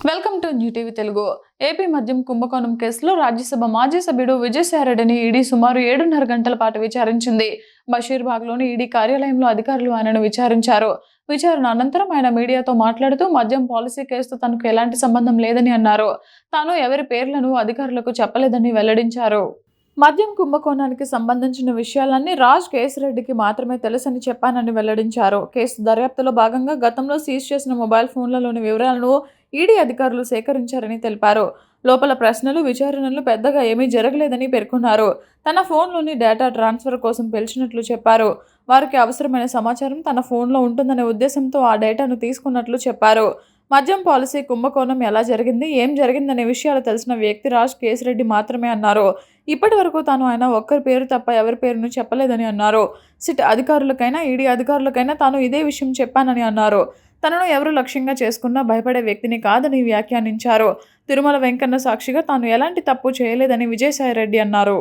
Welcome to new TV Telugu. AP మద్యం కుంభకోణం కేసులో రాజ్యసభ మాజీ సభ్యుడు విజయసాయిరెడ్డిని ఈడీ సుమారు 7.5 గంటల పాటు విచారించింది. బషీర్బాగ్లోని ఈడీ కార్యాలయంలో అధికారులు ఆయనను విచారించారు. విచారణ అనంతరం ఆయన మీడియాతో మాట్లాడుతూ మద్యం పాలసీ కేసుతో తనకు ఎలాంటి సంబంధం లేదని అన్నారు. తాను ఎవరి పేర్లను అధికారులకు చెప్పలేదని వెల్లడించారు. మద్యం కుంభకోణానికి సంబంధించిన విషయాలన్నీ రాజ్ కేశిరెడ్డికి మాత్రమే తెలుసని చెప్పానని వెల్లడించారు. కేసు దర్యాప్తులో భాగంగా గతంలో సీజ్ చేసిన మొబైల్ ఫోన్లలోని వివరాలను ఈడీ అధికారులు సేకరించారని తెలిపారు. లోపల ప్రశ్నలు, విచారణలు పెద్దగా ఏమీ జరగలేదని పేర్కొన్నారు. తన ఫోన్లోని డేటా ట్రాన్స్ఫర్ కోసం పిలిచినట్లు చెప్పారు. వారికి అవసరమైన సమాచారం తన ఫోన్లో ఉంటుందనే ఉద్దేశంతో ఆ డేటాను తీసుకున్నట్లు చెప్పారు. మద్యం పాలసీ కుంభకోణం ఎలా జరిగింది, ఏం జరిగిందనే విషయాలు తెలిసిన వ్యక్తి రాజ్ కేశిరెడ్డి మాత్రమే అన్నారు. ఇప్పటి వరకు తాను ఆయన ఒక్కరి పేరు తప్ప ఎవరి పేరును చెప్పలేదని అన్నారు. సిట్ అధికారులకైనా, ఈడీ అధికారులకైనా తాను ఇదే విషయం చెప్పానని అన్నారు. తనను ఎవరు లక్ష్యంగా చేసుకున్నా భయపడే వ్యక్తిని కాదని వ్యాఖ్యానించారు. తిరుమల వెంకన్న సాక్షిగా తాను ఎలాంటి తప్పు చేయలేదని విజయసాయిరెడ్డి అన్నారు.